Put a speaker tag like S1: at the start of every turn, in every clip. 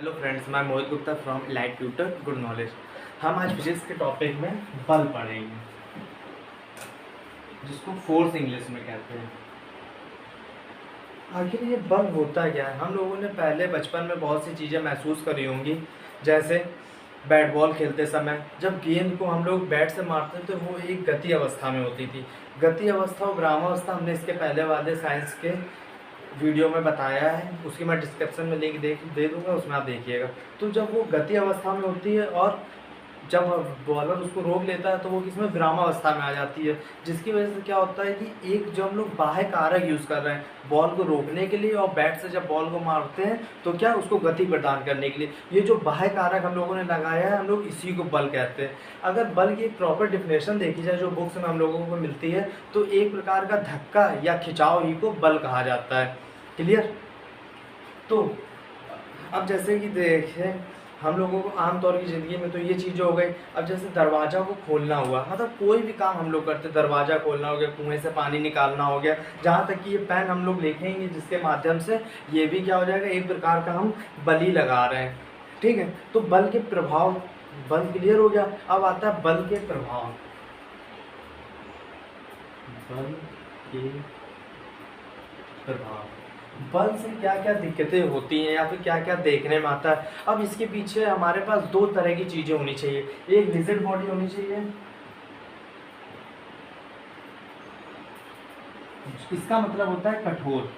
S1: Hello friends, मैं Mohit Gupta from elite tutor good knowledge. हम आज फिजिक्स के टॉपिक में बल पढ़ेंगे, जिसको फोर्स इंग्लिश में कहते हैं। आखिर ये बल होता क्या है? हम लोगों ने पहले बचपन में बहुत सी चीज़ें महसूस करी होंगी, जैसे बैट बॉल खेलते समय जब गेंद को हम लोग बैट से मारते थे तो वो एक गति अवस्था में होती थी। गति अवस्था और विरामावस्था हमने इसके पहले वाले साइंस के वीडियो में बताया है, उसकी मैं डिस्क्रिप्शन में लिंक दे दूंगा, उसमें आप देखिएगा। तो जब वो गति अवस्था में होती है और जब बॉलर उसको रोक लेता है तो वो किसमें विरामावस्था में आ जाती है, जिसकी वजह से क्या होता है कि एक जो हम लोग बाह्य कारक यूज़ कर रहे हैं बॉल को रोकने के लिए और बैट से जब बॉल को मारते हैं तो क्या उसको गति प्रदान करने के लिए, ये जो बाह्य कारक हम लोगों ने लगाया है हम लोग इसी को बल कहते हैं। अगर बल की एक प्रॉपर डिफिनेशन देखी जाए जो बुक्स में हम लोगों को मिलती है तो एक प्रकार का धक्का या खिंचाव ही को बल कहा जाता है। क्लियर? तो अब जैसे कि देखें हम लोगों को आमतौर की ज़िंदगी में तो ये चीज़ें हो गई। अब जैसे दरवाज़ा को खोलना हुआ, मतलब कोई भी काम हम लोग करते, दरवाज़ा खोलना हो गया, कुएं से पानी निकालना हो गया, जहाँ तक कि ये पेन हम लोग लिखेंगे जिसके माध्यम से ये भी क्या हो जाएगा, एक प्रकार का हम बल लगा रहे हैं। ठीक है, तो बल के प्रभाव, बल क्लियर हो गया। अब आता है बल के प्रभाव। बल के प्रभाव, बल से क्या क्या दिक्कतें होती हैं या फिर क्या क्या देखने में आता है। अब इसके पीछे हमारे पास दो तरह की चीजें होनी चाहिए, एक रिजिड बॉडी होनी चाहिए, इसका मतलब होता है कठोर।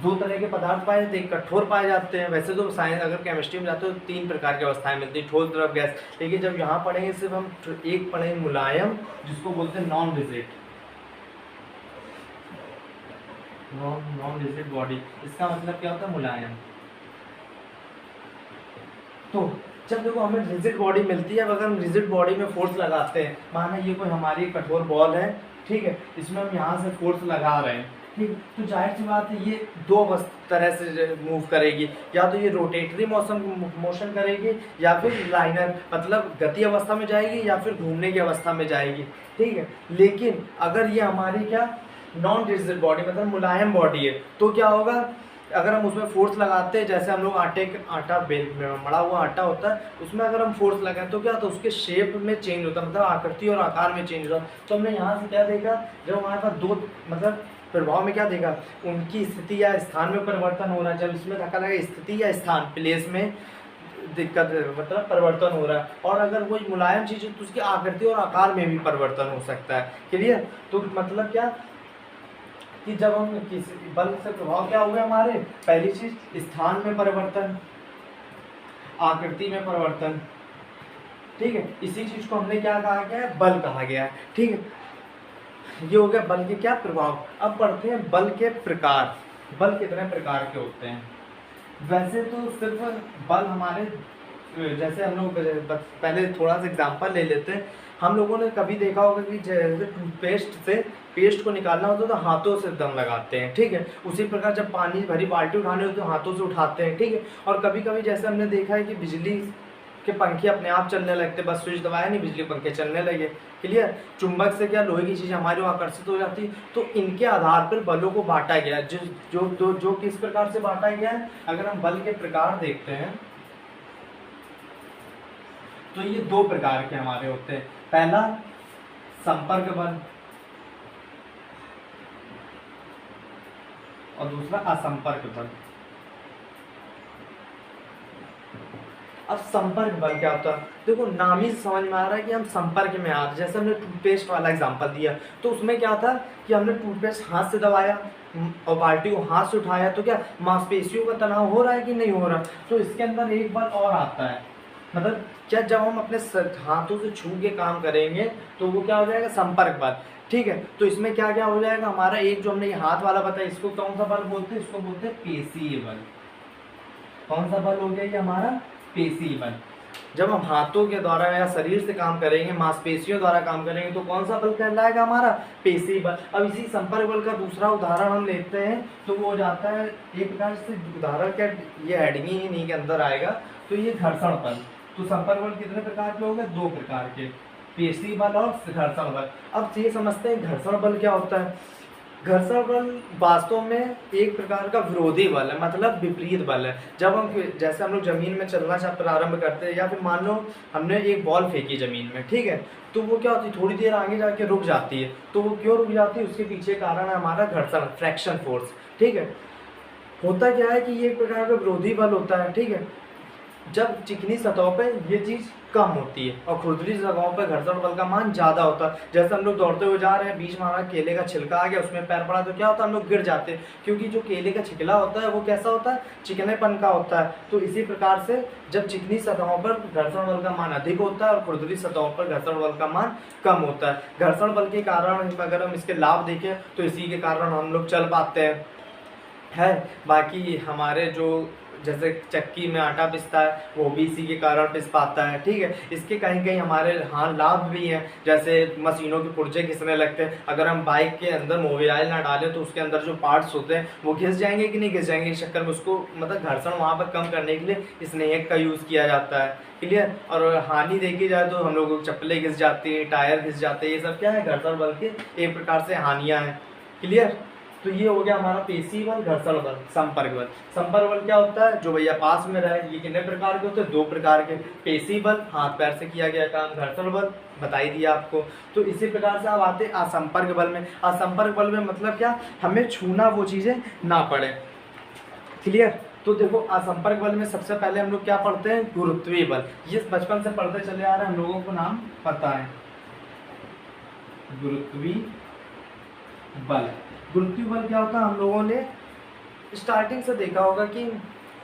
S1: दो तरह के पदार्थ पाए जाते हैं, कठोर पाए जाते हैं। वैसे तो साइंस अगर केमिस्ट्री में जाते हो तो तीन प्रकार की अवस्थाएं मिलती हैं, ठोस, द्रव, गैस। लेकिन जब यहाँ पढ़ेंगे सिर्फ हम एक पढ़ेंगे मुलायम, जिसको बोलते हैं non rigid, non rigid body. इसका मतलब क्या होता है? मुलायम। तो जब देखो हमें रिजिड बॉडी मिलती है, अगर हम रिजिड बॉडी में फोर्स लगाते हैं, माना ये कोई हमारी कठोर बॉल है, ठीक है, इसमें हम यहाँ से फोर्स लगा रहे हैं, ठीक, तो जाहिर सी बात है ये दो तरह से मूव करेगी, या तो ये रोटेटरी मोशन करेगी या फिर लाइनर मतलब गति अवस्था में जाएगी या फिर घूमने की अवस्था में जाएगी। ठीक है, लेकिन अगर ये हमारी क्या नॉन रिजिड बॉडी मतलब मुलायम बॉडी है तो क्या होगा, अगर हम उसमें फोर्स लगाते हैं, जैसे हम लोग आटा मड़ा हुआ आटा होता है उसमें अगर हम फोर्स लगाएं तो क्या होता है, उसके शेप में चेंज होता है, मतलब आकृति और आकार में चेंज होता है। तो हमने यहाँ से क्या देखा, जब हमारे पास दो मतलब प्रभाव में क्या देखा, उनकी स्थिति या स्थान में परिवर्तन हो रहा है। जब इसमें धक्का लगा स्थिति या स्थान प्लेस में दिक्कत मतलब परिवर्तन हो रहा है, और अगर कोई मुलायम चीज है तो उसकी आकृति और आकार में भी परिवर्तन हो सकता है। क्लियर? तो मतलब क्या कि जब हम किसी बल से प्रभाव क्या हुए हमारे, पहली चीज स्थान में परिवर्तन, आकृति में परिवर्तन। ठीक है, इसी चीज को हमने क्या कहा गया है, बल कहा गया है। ठीक है, ये हो गया बल के क्या प्रभाव। अब पढ़ते हैं बल के प्रकार। बल कितने प्रकार के होते हैं? वैसे तो सिर्फ बल हमारे, जैसे हम लोग पहले थोड़ा सा एग्जांपल ले लेते हैं। हम लोगों ने कभी देखा होगा कि जैसे टूथपेस्ट से पेस्ट को निकालना होता है तो हाथों से दम लगाते हैं, ठीक है। उसी प्रकार जब पानी भरी बाल्टी उठाने होती है तो हाथों से उठाते हैं, ठीक है। और कभी कभी जैसे हमने देखा है कि बिजली के पंखे अपने आप चलने लगते, बस स्विच दबाया नहीं बिजली पंखे चलने लगे। क्लियर? चुंबक से क्या लोहे की चीज़ हमारी आकर्षित हो जाती है। तो इनके आधार पर बलों को बांटा गया, जो किस प्रकार से बांटा गया है। अगर हम बल के प्रकार देखते हैं तो ये दो प्रकार के हमारे होते हैं। पहला संपर्क बल और दूसरा असंपर्क बल। अब संपर्क बल क्या होता है? देखो नाम ही समझ में आ रहा है कि हम संपर्क में आ रहे। जैसे हमने टूथपेस्ट वाला एग्जांपल दिया तो उसमें क्या था कि हमने टूथपेस्ट हाथ से दबाया और बाल्टी को हाथ से उठाया, तो क्या मांसपेशियों का तनाव हो रहा है कि नहीं हो रहा? तो इसके अंदर एक बल और आता है, मतलब क्या जब हम अपने हाथों से छू के काम करेंगे तो वो क्या हो जाएगा, संपर्क बल। ठीक है, तो इसमें क्या क्या हो जाएगा हमारा, एक जो हमने ये हाथ वाला बताया इसको कौन सा बल बोलते हैं? इसको बोलते हैं पेशीय बल। कौन सा बल हो गया ये हमारा? पेशीय बल। जब हम हाथों के द्वारा या शरीर से काम करेंगे, मांसपेशियों द्वारा काम करेंगे तो कौन सा बल कहलाएगा हमारा? पेशीय बल। अब इसी संपर्क बल का दूसरा उदाहरण हम लेते हैं तो वो हो जाता है एक प्रकार से उदाहरण क्या, ये हेडिंग ही इन्हीं के अंदर आएगा। तो ये घर्षण बल। तो संपर्क बल कितने प्रकार के हो गए? दो प्रकार के, पेशीय बल और घर्षण बल। अब ये समझते हैं घर्षण बल क्या होता है। घर्षण बल वास्तव में एक प्रकार का विरोधी बल है, मतलब विपरीत बल है। जब हम जैसे हम लोग जमीन में चलना प्रारंभ करते हैं, या फिर मान लो हमने एक बॉल फेंकी जमीन में, ठीक है, तो वो क्या होती है, थोड़ी देर आगे जाके रुक जाती है। तो वो क्यों रुक जाती है, उसके पीछे कारण है हमारा घर्षण, फ्रैक्शन फोर्स। ठीक है, होता क्या है कि ये एक प्रकार का विरोधी बल होता है। ठीक है, जब चिकनी सतहों पे ये चीज़ कम होती है और खुरदरी जगहों पर घर्षण बल का मान ज़्यादा होता है। जैसे हम लोग दौड़ते हुए जा रहे हैं, बीच में हमारा केले का छिलका आ गया, उसमें पैर पड़ा, तो क्या होता है, हम लोग गिर जाते हैं, क्योंकि जो केले का छिलका होता है वो कैसा होता है, चिकनेपन का होता है। तो इसी प्रकार से जब चिकनी सतहों पर घर्षण बल का मान अधिक होता है और खुरदरी सतहों पर घर्षण बल का मान कम होता है। घर्षण बल के कारण अगर हम इसके लाभ देखें तो इसी के कारण हम लोग चल पाते हैं, है। बाकी हमारे जो जैसे चक्की में आटा पिसता है वो भी इसी के कारण पिस पाता है। ठीक है, इसके कहीं कहीं हमारे हाँ लाभ भी हैं, जैसे मशीनों के पुर्जे घिसने लगते हैं। अगर हम बाइक के अंदर मोबाइल ना डालें तो उसके अंदर जो पार्ट्स होते हैं वो घिस जाएंगे कि नहीं घिस जाएंगे, इस चक्कर में उसको मतलब घर्षण वहाँ पर कम करने के लिए स्नेहक का यूज़ किया जाता है। क्लियर। और हानि देखी जाए तो हम लोगों को चप्पलें घिस जाती हैं, टायर घिस जाते हैं, ये सब क्या है, घर्षण बल के एक प्रकार से हानियाँ हैं। क्लियर। तो ये हो गया हमारा पेशी बल, घर्षण बल, संपर्क बल। संपर्क बल क्या होता है, जो भैया पास में रहे। ये कितने प्रकार के होते हैं, दो प्रकार के। पेशी बल, हाथ पैर से किया गया काम। घर्षण बल बता ही दिया आपको। तो इसी प्रकार से आप आते हैं असंपर्क बल में। असंपर्क बल में मतलब क्या, हमें छूना वो चीजें ना पड़े। क्लियर। तो देखो असंपर्क बल में सबसे पहले हम लोग क्या पढ़ते हैं, गुरुत्वीय बल। ये बचपन से पढ़ते चले आ रहे हैं, हम लोगों को नाम पता है, गुरुत्वीय बल। गुरुत्वीय बल क्या होता है, हम लोगों ने स्टार्टिंग से देखा होगा कि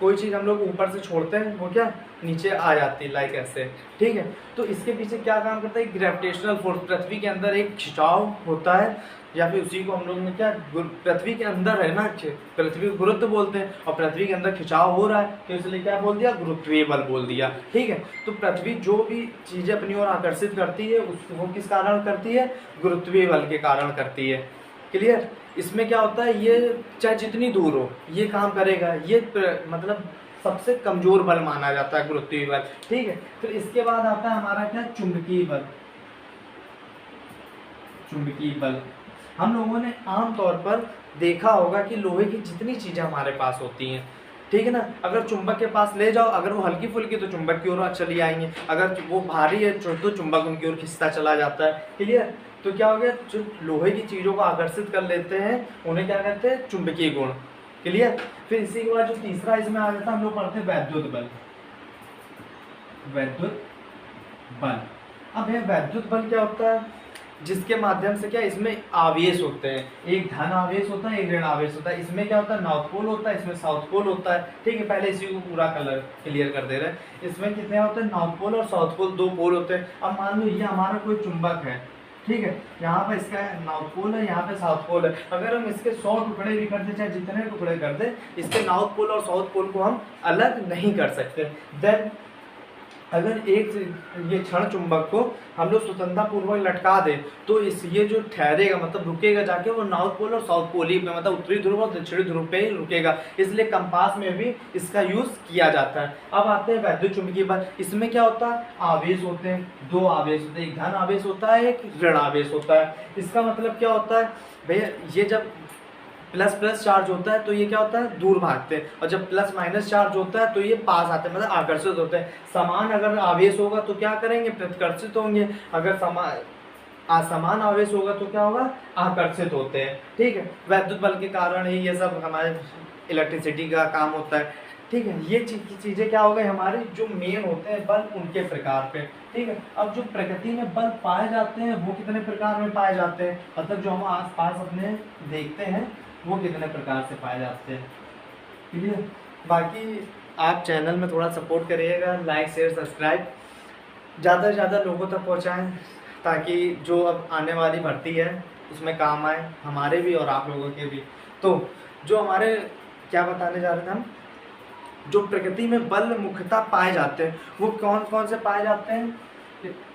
S1: कोई चीज़ हम लोग ऊपर से छोड़ते हैं वो क्या नीचे आ जाती है, लाइक ऐसे। ठीक है, तो इसके पीछे क्या काम करता है, ग्रेविटेशनल फोर्स। पृथ्वी के अंदर एक खिंचाव होता है, या फिर उसी को हम लोग ने क्या, पृथ्वी के अंदर है ना, पृथ्वी को गुरुत्व बोलते हैं, और पृथ्वी के अंदर खिंचाव हो रहा है तो इसलिए क्या बोल दिया, गुरुत्वीय बल बोल दिया। ठीक है, तो पृथ्वी जो भी चीज़ें अपनी ओर आकर्षित करती है वो किस कारण करती है, गुरुत्वीय बल के कारण करती है। क्लियर। इसमें क्या होता है, ये चाहे जितनी दूर हो ये काम करेगा, ये मतलब सबसे कमजोर बल माना जाता है गुरुत्वीय बल। ठीक है, फिर इसके बाद आता है हमारा क्या, चुंबकीय बल। चुंबकीय बल हम लोगों ने आमतौर पर देखा होगा कि लोहे की जितनी चीजें हमारे पास होती हैं, ठीक है ना, अगर चुंबक के पास ले जाओ, अगर वो हल्की फुल्की तो चुंबक की ओर चली आएंगे, अगर वो भारी है तो चुंबक उनकी ओर खिंचता चला जाता है। क्लियर। तो क्या हो गया, जो लोहे की चीजों को आकर्षित कर लेते हैं उन्हें क्या कहते हैं, चुंबकीय गुण। क्लियर। फिर इसी के बाद जो तीसरा इसमें आ जाता है, हम लोग पढ़ते हैं वैद्युत बल। वैद्युत बल, अब यह वैद्युत बल क्या होता है, जिसके माध्यम से क्या इसमें आवेश होते हैं, एक धन आवेश होता है, एक ऋण आवेश होता है। इसमें क्या होता है, नॉर्थ पोल होता है, इसमें साउथ पोल होता है। ठीक है, पहले इसी को पूरा कलर क्लियर कर दे रहे हैं। इसमें कितने होते हैं, नॉर्थ पोल और साउथ पोल, दो पोल होते हैं। अब मान लो ये हमारा कोई चुंबक है, ठीक है, यहाँ पे इसका नॉर्थ पोल है, यहाँ पे साउथ पोल है। अगर हम इसके 100 टुकड़े भी कर दे, चाहे जितने टुकड़े कर दे, इसके नॉर्थ पोल और साउथ पोल को हम अलग नहीं कर सकते। देन अगर एक ये क्षण चुंबक को हम लोग स्वतंत्रता पूर्वक लटका दे तो ये जो ठहरेगा, मतलब रुकेगा जाके, वो नॉर्थ पोल और साउथ पोल ही पे, मतलब उत्तरी ध्रुव और दक्षिणी ध्रुव पे ही रुकेगा। इसलिए कंपास में भी इसका यूज किया जाता है। अब आते हैं वैद्युत चुंबकीय बल। इसमें क्या होता है, आवेश होते हैं, दो आवेश होते हैं, एक धन आवेश होता है, एक ऋण आवेश होता है। इसका मतलब क्या होता है भैया, ये जब प्लस प्लस चार्ज होता है तो ये क्या होता है, दूर भागते हैं, और जब प्लस माइनस चार्ज होता है तो ये पास आते हैं, मतलब आकर्षित होते हैं। समान अगर आवेश होगा तो क्या करेंगे, प्रतिकर्षित होंगे। अगर असमान आवेश होगा तो क्या होगा, आकर्षित होते हैं। ठीक है, वैद्युत बल के कारण ही ये सब हमारे इलेक्ट्रिसिटी का काम होता है। ठीक है, ये चीजें क्या हो गई हमारे जो मेन होते हैं बल, उनके प्रकार पे। ठीक है, अब जो प्रकृति में बल पाए जाते हैं वो कितने प्रकार में पाए जाते हैं, मतलब जो हम आसपास अपने देखते हैं वो कितने प्रकार से पाए जाते हैं। क्लियर। बाकी आप चैनल में थोड़ा सपोर्ट करिएगा, लाइक शेयर सब्सक्राइब ज़्यादा से ज़्यादा लोगों तक पहुँचाएँ, ताकि जो अब आने वाली भर्ती है उसमें काम आए, हमारे भी और आप लोगों के भी। तो जो हमारे क्या बताने जा रहे थे हम, जो प्रकृति में बल मुख्यतः पाए जाते हैं वो कौन कौन से पाए जाते हैं,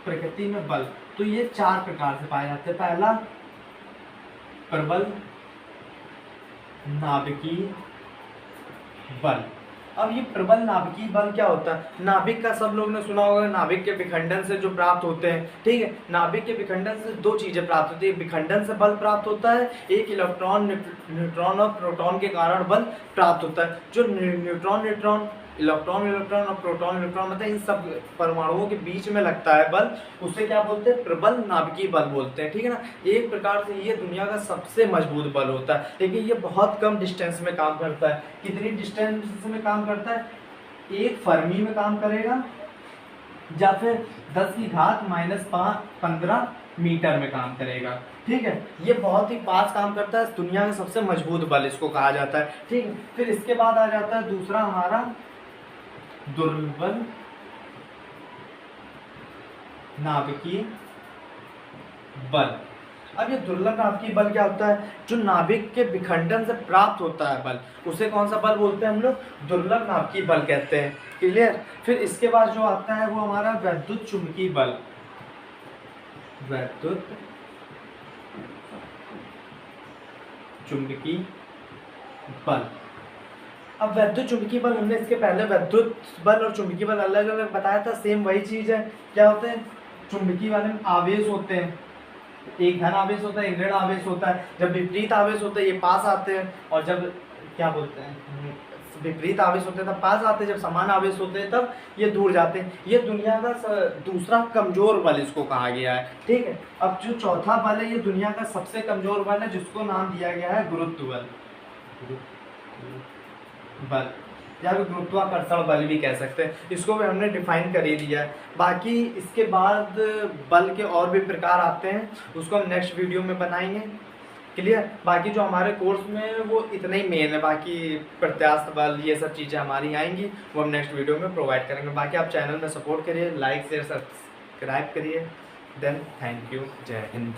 S1: प्रकृति में बल तो ये 4 प्रकार से पाए जाते हैं। पहला प्रबल नाभिकीय बल। अब ये प्रबल नाभिकीय बल क्या होता है? नाभिक का सब लोग ने सुना होगा, नाभिक के विखंडन से जो प्राप्त होते हैं, ठीक है। नाभिक के विखंडन से दो चीजें प्राप्त होती है, विखंडन से बल प्राप्त होता है, एक इलेक्ट्रॉन न्यूट्रॉन और प्रोटॉन के कारण बल प्राप्त होता है। जो न्यूट्रॉन इलेक्ट्रॉन और प्रोटॉन इलेक्ट्रॉन मतलब इन सब परमाणुओं के बीच में लगता है बल, उसे क्या बोलते हैं? प्रबल नाभिकीय बल बोलते हैं, ठीक है ना। एक प्रकार से ये दुनिया का सबसे मजबूत बल होता है, लेकिन ये बहुत कम डिस्टेंस में काम करता है। कितनी डिस्टेंस में काम करता है? 1 फर्मी में काम करेगा, या फिर 10 की घात -15 मीटर में काम करेगा, ठीक है। ये बहुत ही पास काम करता है, दुनिया का सबसे मजबूत बल इसको कहा जाता है, ठीक है। फिर इसके बाद आ जाता है दूसरा हमारा दुर्बल नाभिकीय बल। अब ये दुर्लभ नाभिकीय बल क्या होता है? जो नाभिक के विखंडन से प्राप्त होता है बल, उसे कौन सा बल बोलते हैं हम लोग? दुर्लभ नाभिकीय बल कहते हैं, क्लियर। फिर इसके बाद जो आता है वो हमारा वैद्युत चुंबकीय बल। वैद्युत चुंबकीय बल। अब वैद्युत चुंबकीय बल, हमने इसके पहले वैद्युत बल और चुंबकीय बल अलग अलग बताया था, सेम वही चीज है। क्या होते हैं? चुंबकीय वाले में आवेश होते हैं, एक धन आवेश होता है, एक ऋण आवेश होता है। जब विपरीत आवेश होते हैं ये पास आते हैं, और जब क्या बोलते हैं विपरीत आवेश होते हैं तब पास आते हैं, जब समान आवेश होते हैं तब ये दूर जाते हैं। ये दुनिया का दूसरा कमजोर बल इसको कहा गया है, ठीक है। अब जो चौथा बल है ये दुनिया का सबसे कमजोर बल है, जिसको नाम दिया गया है गुरुत्व बल, या फिर गुरुत्वाकर्षण बल भी कह सकते हैं। इसको भी हमने डिफाइन कर ही दिया है। बाकी इसके बाद बल के और भी प्रकार आते हैं, उसको हम नेक्स्ट वीडियो में बनाएंगे, क्लियर। बाकी जो हमारे कोर्स में वो इतना ही मेन है, बाकी प्रत्यास्थ बल ये सब चीज़ें हमारी आएंगी, वो हम नेक्स्ट वीडियो में प्रोवाइड करेंगे। बाकी आप चैनल में सपोर्ट करिए, लाइक शेयर सब्सक्राइब करिए। देन थैंक यू, जय हिंद।